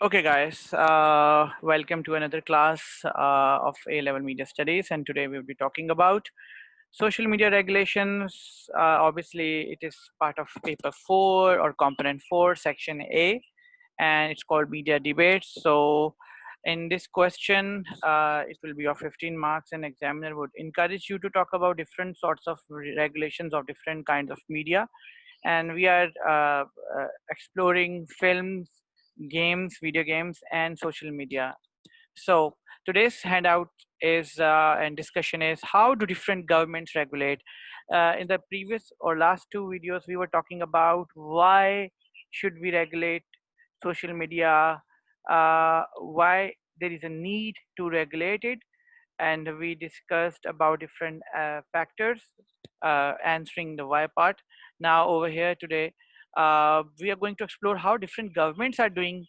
Okay, guys, welcome to another class of A-level Media Studies, and today we'll be talking about social media regulations. Obviously, it is part of paper 4 or component 4, section A, and it's called media debates. So, in this question, it will be of 15 marks, and examiner would encourage you to talk about different sorts of regulations of different kinds of media, and we are exploring films, games, video games, and social media. So today's handout is and discussion is how do different governments regulate. In the previous or last two videos, we were talking about why should we regulate social media, why there is a need to regulate it, and we discussed about different factors, answering the why part. Now over here today, we are going to explore how different governments are doing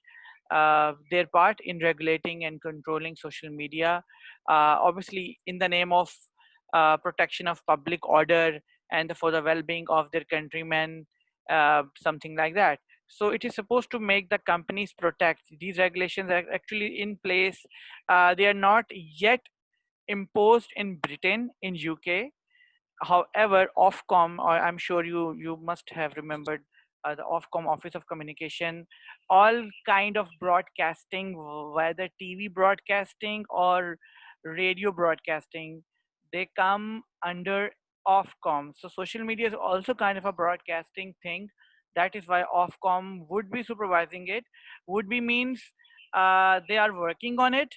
their part in regulating and controlling social media, obviously in the name of protection of public order and for the well-being of their countrymen, something like that. So it is supposed to make the companies protect. These regulations are actually in place. They are not yet imposed in Britain, in UK. However, Ofcom, or I'm sure you must have remembered the Ofcom, Office of Communication, all kind of broadcasting, whether TV broadcasting or radio broadcasting, they come under Ofcom. So social media is also kind of a broadcasting thing. That is why Ofcom would be supervising it. Would be means they are working on it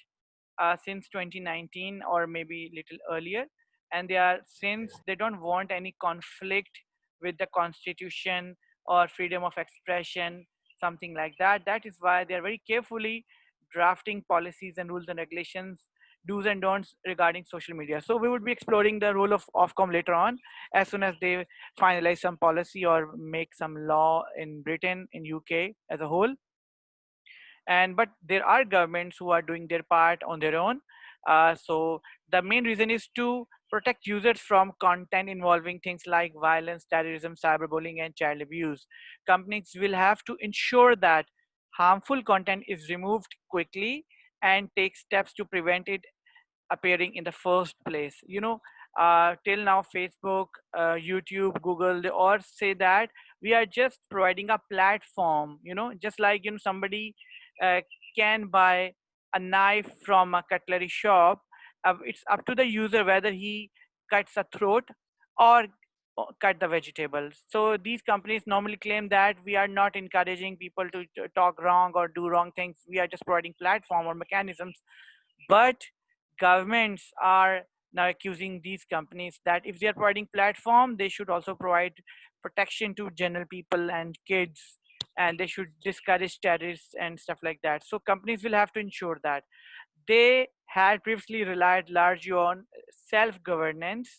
since 2019 or maybe little earlier, and they are, since they don't want any conflict with the constitution or freedom of expression, something like that. That is why they are very carefully drafting policies and rules and regulations, do's and don'ts regarding social media. So we would be exploring the role of Ofcom later on, as soon as they finalize some policy or make some law in Britain, in UK as a whole. And but there are governments who are doing their part on their own. So the main reason is to protect users from content involving things like violence, terrorism, cyberbullying, and child abuse. Companies will have to ensure that harmful content is removed quickly and take steps to prevent it appearing in the first place. Till now, Facebook, YouTube, Google, they all say that we are just providing a platform. Just like somebody uh, can buy a knife from a cutlery shop. It's up to the user whether he cuts a throat or cut the vegetables. So these companies normally claim that we are not encouraging people to talk wrong or do wrong things. We are just providing platform or mechanisms. But governments are now accusing these companies that if they are providing platform, they should also provide protection to general people and kids, and they should discourage terrorists and stuff like that. So companies will have to ensure that. They had previously relied largely on self-governance.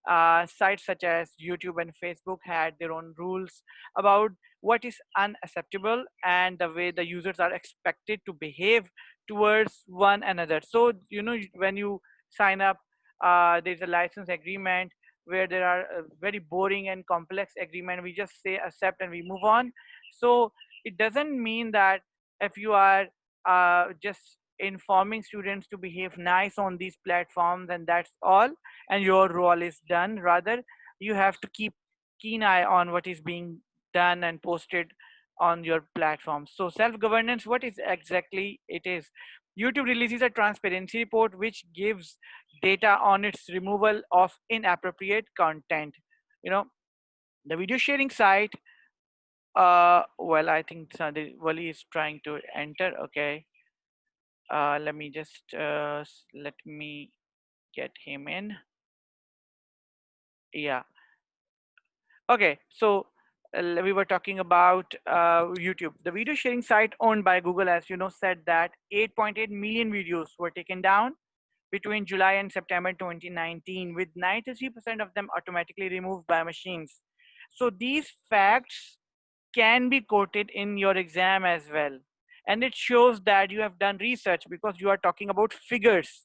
Sites such as YouTube and Facebook had their own rules about what is unacceptable and the way the users are expected to behave towards one another. So, when you sign up, there's a license agreement where there are very boring and complex agreement. We just say accept and we move on. So it doesn't mean that if you are just informing students to behave nice on these platforms and that's all, and your role is done. Rather, you have to keep keen eye on what is being done and posted on your platform. So self-governance, what is exactly it is? YouTube releases a transparency report which gives data on its removal of inappropriate content. You know, the video sharing site, well, I think the Wali is trying to enter. Okay. Let me just let me get him in. Yeah. Okay. So we were talking about YouTube. The video sharing site owned by Google, as you know, said that 8.8 million videos were taken down between July and September 2019, with 93% of them automatically removed by machines. So these facts can be quoted in your exam as well, and it shows that you have done research because you are talking about figures,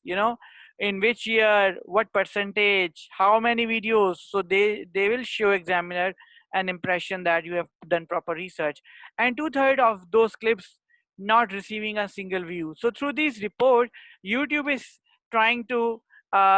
in which year, what percentage, how many videos. So they will show examiner an impression that you have done proper research. And two-thirds of those clips not receiving a single view. So through this report, YouTube is trying to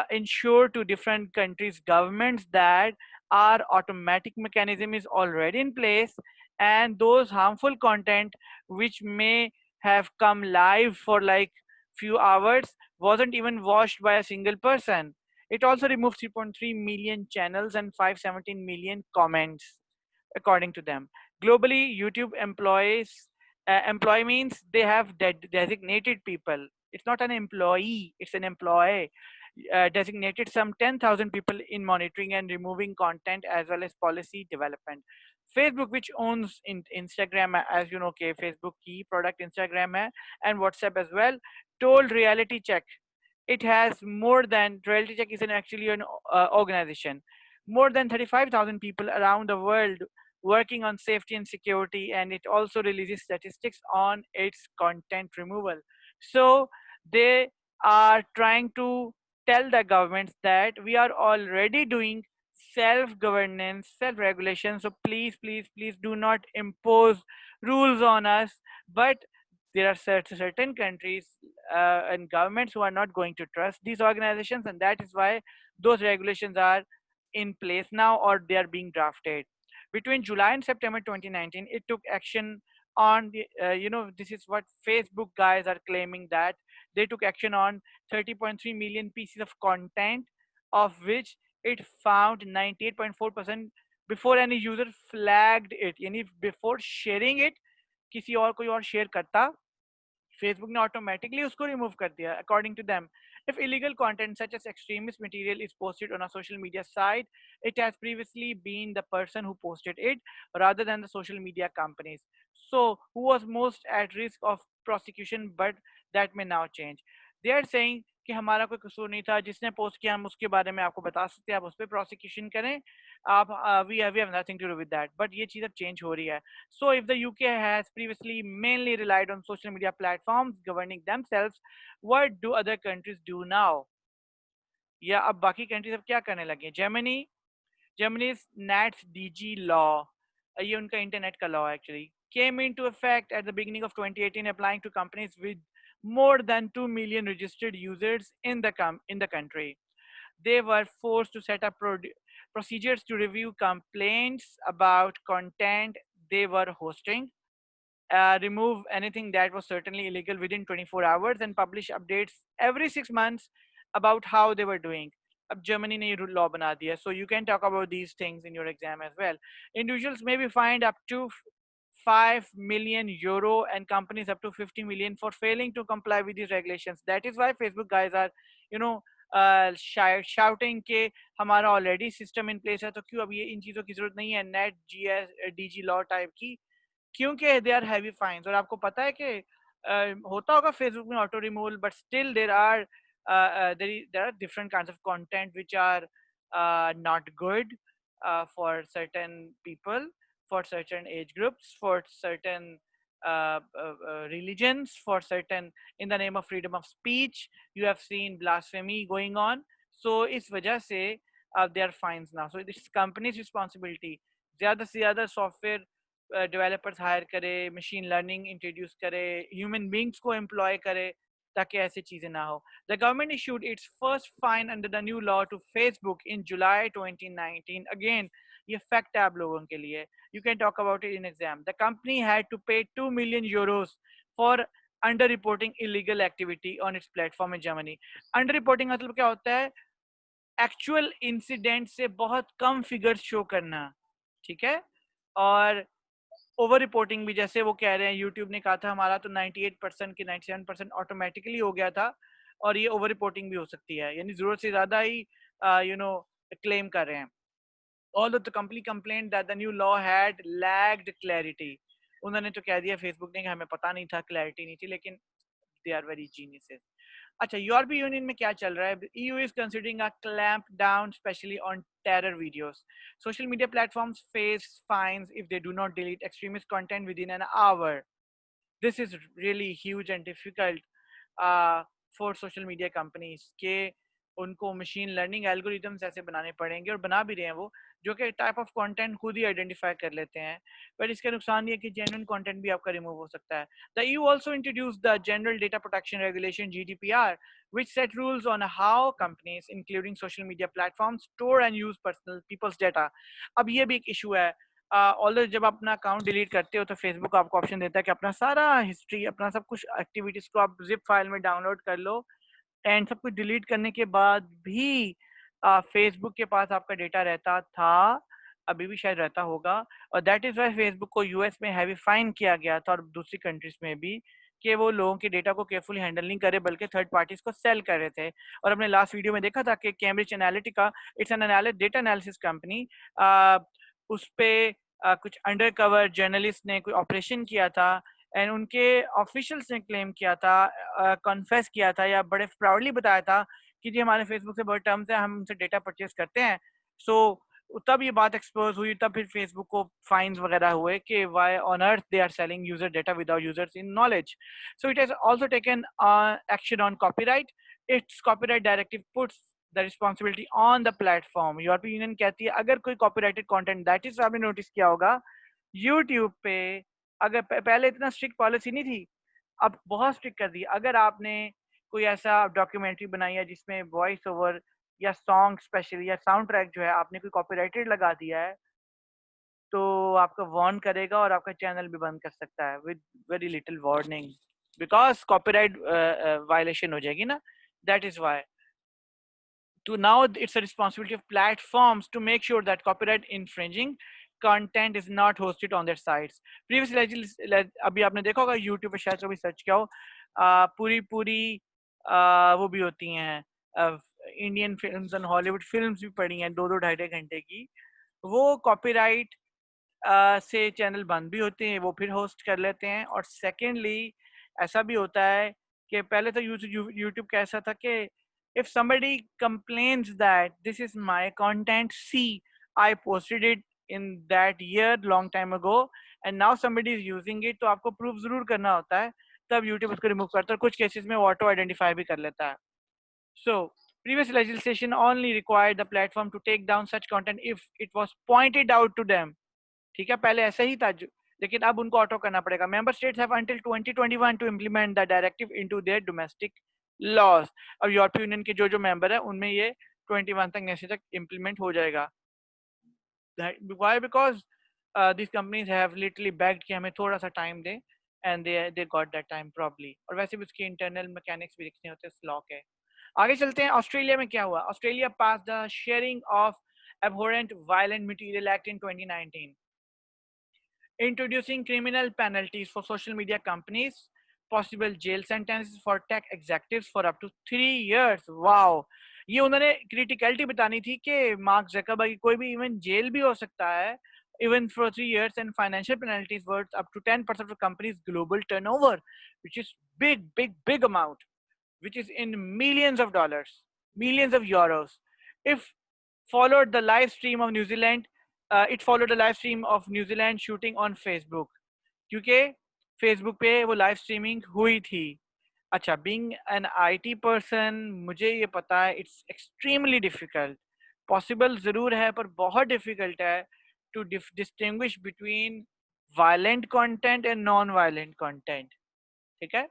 ensure to different countries governments that our automatic mechanism is already in place, and those harmful content which may have come live for like few hours wasn't even watched by a single person. It also removed 3.3 million channels and 517 million comments, according to them. Globally, YouTube employees employee means they have designated people. It's not an employee; it's an employee. Designated some 10,000 people in monitoring and removing content as well as policy development. Facebook, which owns Instagram, as you know, okay, Facebook key product Instagram hai, and WhatsApp as well, told Reality Check it has more than Reality Check is actually an organization, more than 35,000 people around the world working on safety and security, and it also releases statistics on its content removal. So they are trying to tell the governments that we are already doing self governance, self regulation. So please, please, please do not impose rules on us. But there are certain countries and governments who are not going to trust these organizations, and that is why those regulations are in place now, or they are being drafted. Between July and September 2019, it took action on the this is what Facebook guys are claiming, that they took action on 30.3 million pieces of content, of which it found 98.4% before any user flagged it, yani before sharing it किसी और कोई और share करता, Facebook ने automatically उसको remove कर दिया, according to them. If illegal content such as extremist material is posted on a social media site, it has previously been the person who posted it rather than the social media companies. So, who was most at risk of prosecution, but that may now change. They are saying कि हमारा कोई कसूर नहीं था, जिसने post किया हम उसके बारे में आपको बता सकते हैं, आप उस पर प्रोसिक्यूशन करें, आप we have nothing to do with that. But ये चीज़ अब change हो रही है. So if the UK has previously mainly relied on social media platforms governing themselves, what do other countries do now? या अब बाकी कंट्रीज अब क्या करने लगे? Germany's NATS DG law, ये उनका इंटरनेट का law actually came into effect at the beginning of 2018, applying to companies with more than 2 million registered users in the country. They were forced to set up procedures to review complaints about content they were hosting, remove anything that was certainly illegal within 24 hours, and publish updates every 6 months about how they were doing. अब Germany ने ये law बना दिया, so you can talk about these things in your exam as well. Individuals may be fined up to 5 million euro and companies up to 50 million for failing to comply with these regulations. That is why Facebook guys are, you know, shouting कि हमारा already system in place है, तो क्यों अब ये इन चीज़ों की जरूरत नहीं है, net GS DG law type की, क्योंकि दे आर हैवी फाइन्स। और आपको पता है कि होता होगा फेसबुक में auto removal, but still there are different kinds of content which are not good for certain people, for certain age groups, for certain religions, for certain, in the name of freedom of speech, you have seen blasphemy going on. So इस वजह से there are fines now. So this is company's responsibility. ज़्यादा से ज़्यादा software developers higher करे, machine learning introduce करे, human beings को employ करे, ताकि ऐसी चीजें ना हो. The government issued its first fine under the new law to Facebook in July 2019. Again, ये फैक्ट है आप लोगों के लिए. You can talk about it in exam. The company had to pay 2 million euros for under reporting illegal activity on its platform in Germany. Under reporting मतलब क्या होता है? एक्चुअल इंसिडेंट से बहुत कम फिगर्स शो करना, ठीक है. और ओवर रिपोर्टिंग भी, जैसे वो कह रहे हैं, यूट्यूब ने कहा था हमारा तो 98% की 97% ऑटोमेटिकली हो गया था, और ये ओवर रिपोर्टिंग भी हो सकती है, यानी जरूरत से ज्यादा ही क्लेम कर रहे हैं. Although the company complained that the new law had lagged clarity, उन्होंने तो कह दिया फेसबुक ने कि हमें पता नहीं था, क्लैरिटी नहीं थी, लेकिन they are very geniuses. अच्छा, यूरोपीय यूनियन में क्या चल रहा है? EU is considering a clamp down especially on terror videos. Social media platforms face fines if they do not delete extremist content within an hour. This is really huge and difficult for social media companies. के उनको machine learning algorithms ऐसे बनाने पड़ेंगे, और बना भी रहे हैं वो, जो कि टाइप ऑफ कंटेंट खुद ही आइडेंटिफाई कर लेते हैं। पर इसका नुकसान ये है कि जेन्युइन कंटेंट भी आपका रिमूव हो सकता है। The EU also introduced the General Data Protection Regulation (GDPR), which set rules on how companies, including social media platforms, store and use personal people's data. अब ये भी एक इशू है। ऑल्दो जब आप अपना अकाउंट डिलीट करते हो तो फेसबुक आपको ऑप्शन देता है कि अपना सारा हिस्ट्री, अपना सब कुछ एक्टिविटीज को आप जिप फाइल में डाउनलोड कर लो, एंड सब कुछ डिलीट करने के बाद भी फेसबुक के पास आपका डेटा रहता था, अभी भी शायद रहता होगा। और दैट इज वाई फेसबुक को यूएस में हैवी फाइन किया गया था, और दूसरी कंट्रीज में भी, कि वो लोगों के डेटा को केयरफुली हैंडल नहीं करे बल्कि थर्ड पार्टीज को सेल कर रहे थे। और हमने लास्ट वीडियो में देखा था कि Cambridge Analytica, it's an data analysis company, उस पे कुछ अंडर कवर जर्नलिस्ट ने कोई ऑपरेशन किया था, एंड उनके ऑफिशियल्स ने क्लेम किया था, कॉन्फेस किया था, या बड़े प्राउडली बताया था कि जी हमारे फेसबुक से बहुत टर्म्स है, हम उनसे डेटा परचेज करते हैं। सो तब ये बात एक्सपोज हुई, तब फिर फेसबुक को फाइन्स वगैरह हुए कि why on earth they are selling user data without users in knowledge. So it has also taken action on copyright. Its copyright directive puts the responsibility on the platform. European Union कहती है अगर कोई copyrighted content, that is आपने notice किया होगा YouTube पे, अगर पहले इतना स्ट्रिक्ट पॉलिसी नहीं थी, अब बहुत स्ट्रिक्ट कर दी। अगर आपने कोई ऐसा डॉक्यूमेंट्री बनाई है जिसमें वॉइस ओवर या सॉन्ग स्पेशली या साउंड ट्रैक जो है आपने कोई कॉपीराइटेड लगा दिया है, तो आपको वार्न करेगा और आपका चैनल भी बंद कर सकता है with very little warning, because copyright violation हो जाएगी ना। That is why to now it's a responsibility of platforms to make sure that copyright infringing content is not hosted on their sites. Previously अभी आपने देखा होगा YouTube पे शायद कभी सर्च किया हो, पूरी पूरी वो भी होती हैं इंडियन फिल्म्स और हॉलीवुड फिल्म्स भी पड़ी हैं 2-2 ढाई-ढाई घंटे की, वो कॉपीराइट से चैनल बंद भी होते हैं, वो फिर होस्ट कर लेते हैं। और सेकेंडली ऐसा भी होता है कि पहले तो यूट्यूब का ऐसा था कि if somebody complains that this is my content, see I posted it in that year long time ago and now somebody is using it, तो आपको प्रूफ जरूर करना होता है, तब यूट्यूब उसको रिमूव करता है। कुछ केसेस में ऑटो आइडेंटिफाई भी कर लेता है। So previous legislation only required the platform to take down such content if it was pointed out to them। ठीक है, पहले ऐसा ही था, लेकिन अब उनको ऑटो करना पड़ेगा। Member states have until 2021 to implement the directive into their domestic laws. अब यूरोपियन यूनियन के जो मेंबर है उनमें ये 21 तक नेक्स्ट तक इम्प्लीमेंट हो जाएगा। Why? Because this companies have literally bagged कि हमें थोड़ा सा टाइम दें, and they got that time probably. और वैसे भी उसके इंटरनल मैकेनिक्स भी देखने होते हैं, स्लॉ के। आगे चलते हैं, ऑस्ट्रेलिया में क्या हुआ। Australia pass the sharing of abhorrent violent material act in 2019, introducing criminal penalties for social media companies, possible jail sentences for tech executives for up to 3 years। Wow, ये उन्होंने क्रिटिकलिटी बतानी थी कि मार्क जकरबर्ग की कोई भी even jail भी हो सकता है, even for 3 years, and financial penalties worth up to 10% of the company's global turnover, which is big amount, which is in millions of dollars, millions of euros. If followed the live stream of New Zealand, it followed a live stream of New Zealand shooting on Facebook, क्योंकि Facebook पे वो live streaming हुई थी। अच्छा, being an IT person मुझे ये पता है इट्स एक्सट्रीमली डिफिकल्ट, पॉसिबल ज़रूर है पर बहुत डिफिकल्ट है to distinguish between violent content and non violent content. ठीक है,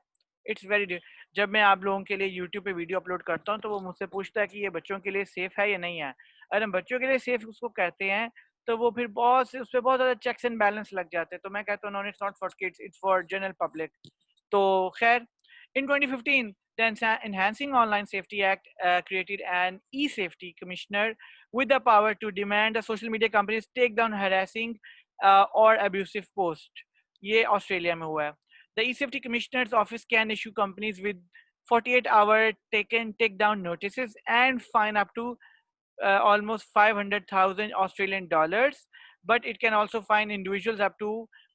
इट्स वेरी, जब मैं आप लोगों के लिए यूट्यूब पे वीडियो अपलोड करता हूँ तो वो मुझसे पूछता है कि ये बच्चों के लिए सेफ है या नहीं है। अगर हम बच्चों के लिए सेफ उसको कहते हैं तो वो फिर बहुत से उस पर बहुत ज़्यादा चेक्स एंड बैलेंस लग जाते हैं, तो मैं कहता हूँ non, it's not for kids, it's for general public. तो खैर, in 2015 the Enhancing Online Safety Act created an e-safety commissioner with the power to demand that social media companies take down harassing or abusive posts। ये Australia में हुआ है। The e-safety commissioner's office can issue companies with 48-hour take down notices and fine up to almost 500,000 Australian dollars, but it can also fine individuals up to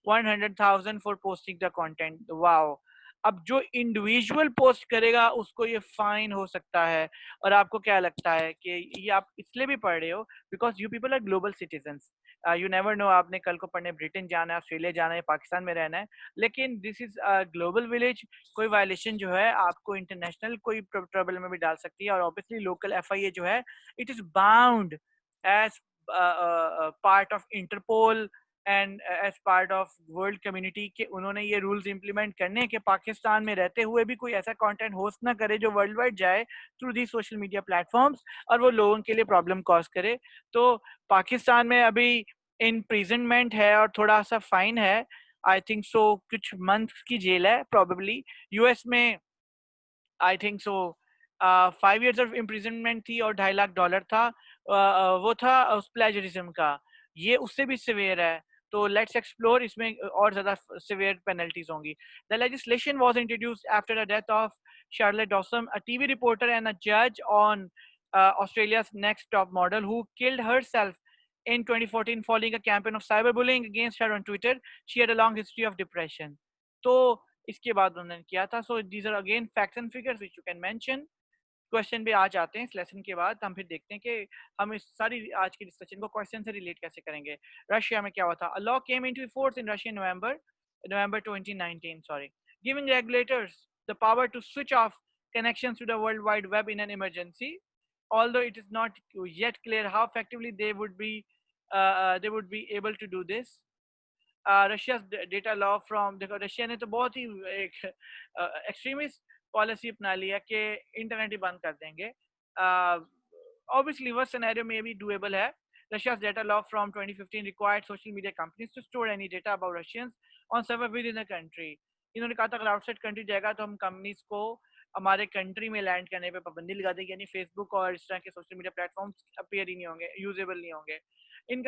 100,000 for posting the content। wow, अब जो individual post करेगा उसको ये fine हो सकता है। और आपको क्या लगता है कि ये आप इसलिए भी पढ़ रहे हो because you people are global citizens, you never know, आपने कल को पढ़ने ब्रिटेन जाना है, ऑस्ट्रेलिया जाना है, पाकिस्तान में रहना है, लेकिन दिस इज ग्लोबल विलेज। कोई वायलेशन जो है आपको इंटरनेशनल कोई ट्रबल में भी डाल सकती है, और ऑब्वियसली लोकल FIA जो है it is bound as part of Interpol and as part of world community के उन्होंने ये रूल्स इंप्लीमेंट करने के पाकिस्तान में रहते हुए भी कोई ऐसा कंटेंट होस्ट ना करे जो वर्ल्ड वाइड जाए through the social media platforms और वो लोगों के लिए प्रॉब्लम कॉज करे। तो पाकिस्तान में अभी इम्प्रिजनमेंट है और थोड़ा सा फाइन है, आई थिंक सो कुछ मंथ की जेल है प्रॉबेबली। US में I think so 5 years of imprisonment थी और $2.5 लाख था। वो था उस प्लेजरिज्म का, ये उससे भी सिवियर है। तो लेट्स एक्सप्लोर, इसमें और ज्यादा सिवियर पेनल्टीज होंगी। The legislation was introduced after the death of Charlotte Dawson, a TV reporter and a जज on Australia's next top model who killed herself in 2014 following a campaign of cyberbullying against her on Twitter. She had a long history of depression. तो इसके बाद उन्होंने किया था। So these are again facts and figures which you can mention. Question पे आ जाते हैं इस लेसन के बाद, हम फिर देखते हैं कि हम इस सारी आज की डिस्कशन को क्वेश्चन से रिलेट कैसे करेंगे। रशिया में क्या हुआ था? A law came into force in Russia November 2019, sorry, giving regulators the power to switch off connections to the world wide web in an emergency, although it is not yet clear how effectively they would be able to do this. Russia data law from, देखो Russia ने तो बहुत ही एक extremist policy अपना लिया कि internet ही बंद कर देंगे। ऑब्वियसली वो सिनेरियो में भी डूएबल है। Russia's data law from 2015 required social media companies to store any data about Russians on server within the country. इन्होंने कहा था अगर आउटसाइड कंट्री जाएगा तो हम कंपनीज को हमारे कंट्री में लैंड करने पे पाबंदी लगा देंगे, यानी फेसबुक और इस तरह के सोशल मीडिया प्लेटफॉर्म्स अपीयर ही नहीं होंगे, यूजेबल नहीं होंगे। In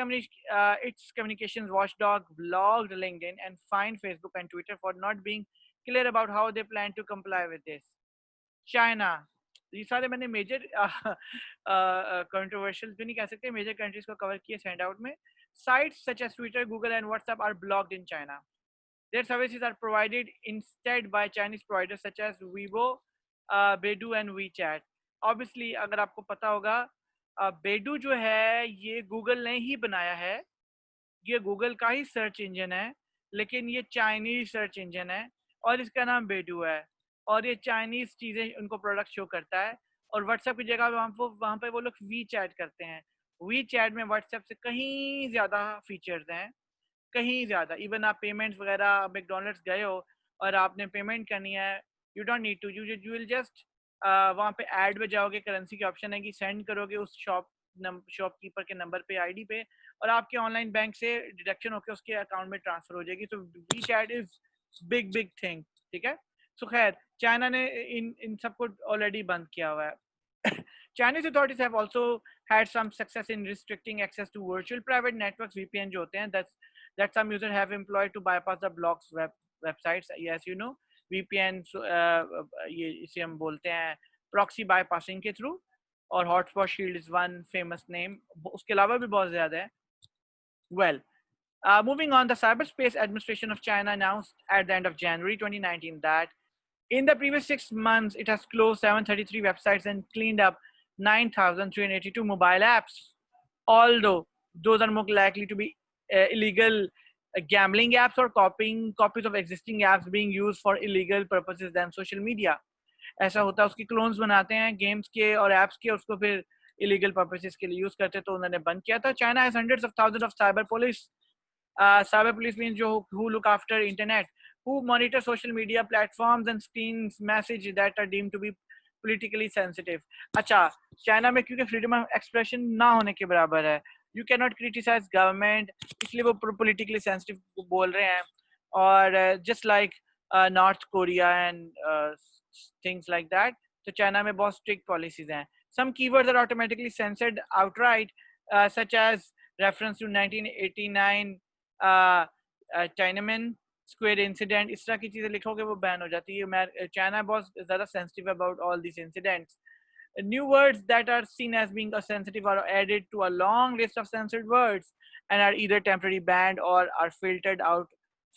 its communications watchdog blocked LinkedIn and fined Facebook and Twitter for not being clear about how they plan to comply with this. China, ये सारे मैंने मेजर कंट्रोवर्शियल तो नहीं कह सकते, मेजर कंट्रीज को कवर किए सेंड आउट में। Sites such as Twitter, Google and WhatsApp are blocked in China. Their services are provided instead by Chinese providers such as Weibo, Baidu and WeChat. Obviously, अगर आपको पता होगा बेडू जो है ये गूगल ने ही बनाया है, ये गूगल का ही सर्च इंजन है, लेकिन ये चाइनीज सर्च इंजन है और इसका नाम बेडू है और ये चाइनीज चीज़ें उनको प्रोडक्ट शो करता है। और व्हाट्सएप की जगह वहाँ पे वो लोग वी चैट करते हैं। वी चैट में व्हाट्सएप से कहीं ज़्यादा फीचर्स हैं, कहीं ज़्यादा। इवन आप पेमेंट्स वगैरह मैकडोनल्ड्स गए हो और आपने पेमेंट करनी है, you don't need to, you will just वहाँ पे ऐड में जाओगे, करेंसी के ऑप्शन है कि सेंड करोगे उस शॉपकीपर के नंबर पे, आईडी पे, और आपके ऑनलाइन बैंक से डिडक्शन होकर उसके अकाउंट में ट्रांसफर हो जाएगी। तो WeChat is big big thing, ठीक है। सो खैर चाइना ने इन सबको ऑलरेडी बंद किया हुआ है। Chinese authorities have also had some success in restricting access to virtual private networks, VPN जो होते हैं, that some users have employed to bypass the blocks websites. Yes, you know, VPN ये इसे हम बोलते हैं proxy bypassing के through, और hotspot shield is one famous name, उसके अलावा भी बहुत ज़्यादा है। Well, moving on, the Cyberspace Administration of China announced at the end of January 2019 that in the previous 6 months, it has closed 733 websites and cleaned up 9,382 mobile apps. Although those are more likely to be illegal gambling apps or copying copies of existing apps being used for illegal purposes than social media. ऐसा होता है, उसकी clones बनाते हैं games के और apps के, उसको फिर इलीगल पर्पसेस के लिए यूज करते हैं, तो उन्होंने बंद किया था। China has hundreds of thousands of cyber police. Cyber police means जो who look after internet, who monitor social media platforms and screens message that are deemed to be politically sensitive. अच्छा, China में क्योंकि freedom of expression ना होने के बराबर है, you can not criticise government, इसलिए वो पोलिटिकली सेंसिटिव बोल रहे हैं। और just like North Korea and things like that, तो चाइना में बहुत स्ट्रिक्ट पॉलिसीज हैं। Some keywords are automatically censored outright, such as reference to 1989 Tiananmen square incident, इस तरह की चीज़ें लिखोगे वो बैन हो जाती है। चाइना बहुत ज़्यादा sensitive about all this incidents. New words that are seen as being sensitive are added to a long list of censored words and are either temporarily banned or are filtered out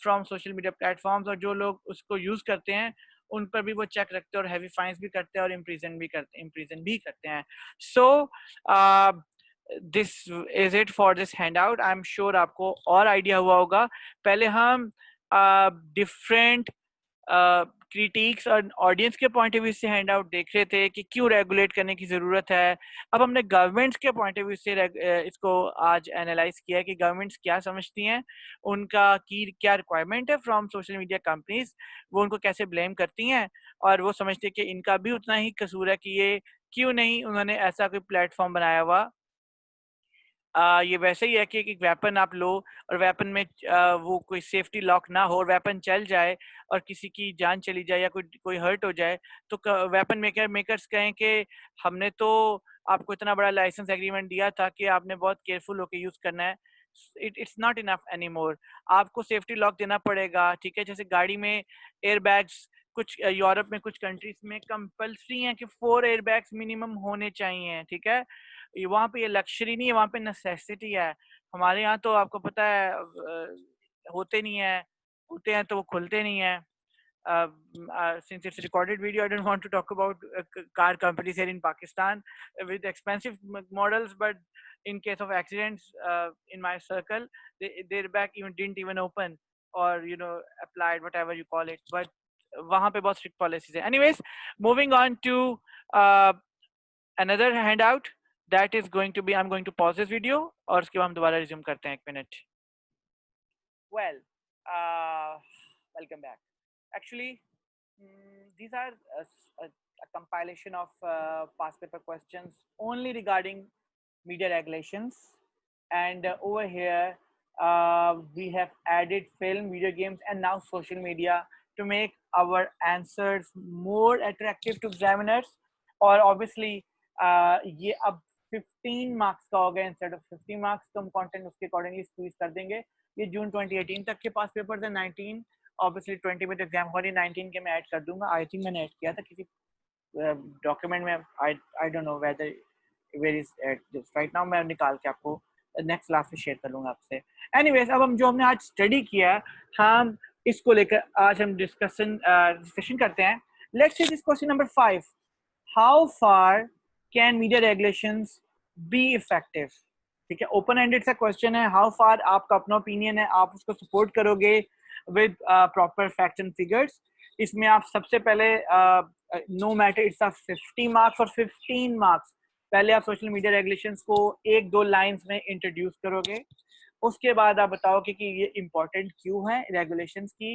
from social media platforms. और जो लोग उसको use करते हैं उन पर भी वो चेक रखते हैं और हैवी फाइन्स भी करते हैं और इम्प्रिजन भी करते हैं। So this is it for this hand out. I am sure आपको और आइडिया हुआ होगा। पहले हम डिफरेंट क्रिटिक्स और ऑडियंस के पॉइंट ऑफ व्यू से हैंड आउट देख रहे थे कि क्यों रेगुलेट करने की ज़रूरत है। अब हमने गवर्नमेंट्स के पॉइंट ऑफ व्यू से इसको आज एनालाइज किया है कि गवर्नमेंट्स क्या समझती हैं, उनका की क्या रिक्वायरमेंट है फ्रॉम सोशल मीडिया कंपनीज, वो उनको कैसे ब्लेम करती हैं, और वो समझती है कि इनका भी उतना ही कसूर है कि ये क्यों नहीं उन्होंने ऐसा कोई प्लेटफॉर्म बनाया हुआ। ये वैसे ही है कि एक वेपन आप लो और वेपन में वो कोई सेफ्टी लॉक ना हो और वेपन चल जाए और किसी की जान चली जाए या कोई कोई हर्ट हो जाए, तो वेपन मेकर्स कहें कि हमने तो आपको इतना बड़ा लाइसेंस एग्रीमेंट दिया था कि आपने बहुत केयरफुल होकर यूज करना है। It's not enough any more, आपको सेफ्टी लॉक देना पड़ेगा। ठीक है, जैसे गाड़ी में एयर बैग्स, कुछ यूरोप में कुछ कंट्रीज में कंपल्सरी है कि 4 एयर बैग्स मिनिमम होने चाहिए। ठीक है, वहाँ पे ये लक्ष्यरी नहीं है, वहाँ पे नेसेसिटी है। हमारे यहाँ तो आपको पता है होते नहीं है, होते हैं तो वो खुलते नहीं है। Since it's a recorded video, I don't want to talk about car companies here in Pakistan with expensive models, but in case of accidents in my circle, their back even didn't even open, or applied, whatever you call it. But वहाँ पे बहुत strict policies है. Anyways, moving on to uh, another handout that is going to be, I'm going to pause this video और उसके बाद हम दोबारा resume करते हैं 1 minute. Well, uh, welcome back. Actually, these are a compilation of past paper questions only regarding media regulations, and over here we have added film, video games, and now social media to make our answers more attractive to examiners. और obviously ये अब 15 marks का हो गया, instead of 50 marks तो हम content उसके accordingly squeeze कर देंगे। ये जून 2018 तक के पास पेपर थे, 19 ऑब्वियसली 20 में तो एग्जाम हो रही, 19 के मैं ऐड कर दूंगा। आई थिंक मैंने ऐड किया था किसी डॉक्यूमेंट में। I don't know whether where is this right now, मैं निकाल के आपको नेक्स्ट क्लास में शेयर कर लूंगा आपसे। एनीवेज, अब हम जो हमने आज स्टडी किया, हम इसको लेकर आज हम डिस्कशन करते हैं। Let's see this question number 5, how far can media regulations be effective. ठीक है, ओपन एंडेड सा क्वेश्चन है, हाउ फार आपका अपना ओपिनियन है, आप उसको सपोर्ट करोगे with proper facts and figures. इसमें आप सबसे पहले नो मैटर इट्स 50 मार्क्स और 15 मार्क्स, पहले आप सोशल मीडिया रेगुलेशंस को 1-2 लाइंस में इंट्रोड्यूस करोगे। उसके बाद आप बताओगे कि ये इम्पोर्टेंट क्यों है, रेगुलेशंस की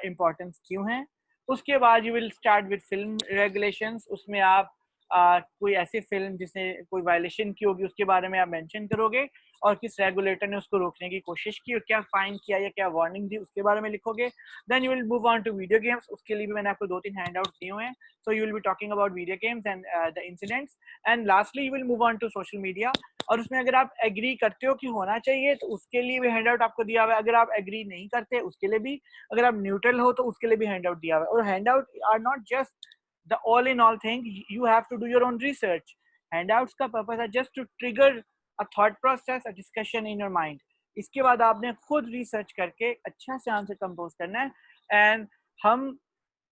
इम्पोर्टेंस क्यों है। उसके बाद you will start with film regulations, उसमें आप कोई ऐसी फिल्म जिसने कोई वायलेशन की होगी उसके बारे में आप मेंशन करोगे और किस रेगुलेटर ने उसको रोकने की कोशिश की और क्या फाइन किया या क्या वार्निंग दी उसके बारे में लिखोगे। Then you will move on to video games, उसके लिए भी मैंने आपको 2-3 हैंडआउट दिए हुए हैं, so you will be talking about video games and the incidents. And lastly you will move on to social media, और उसमें अगर आप एग्री करते हो कि होना चाहिए तो उसके लिए भी हैंडआउट आपको दिया हुआ है, अगर आप एग्री नहीं करते उसके लिए भी, अगर आप न्यूट्रल हो तो उसके लिए भी हैंडआउट दिया हुआ है। और handout are not just the all in all thing, you have to do your own research. Handouts का purpose है just to trigger a thought process, a discussion in your mind. इसके बाद आपने खुद रिसर्च करके अच्छा से आंसर कंपोज करना है। एंड हम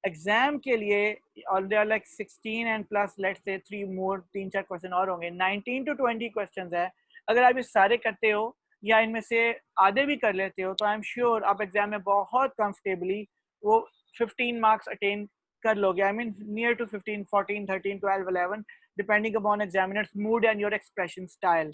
एग्जाम के लिए और they are like 16 and plus let's say 3 more 3-4 question और होंगे, 19 to 20 क्वेश्चंस है। अगर आप ये सारे करते हो या इनमें से आधे भी कर लेते हो तो आई एम श्योर आप एग्जाम में बहुत कंफर्टेबली वो 15 मार्क्स अटेन कर लोगे। I mean near to 15, 14, 13, 12, 11 depending upon examiners mood and your expression style.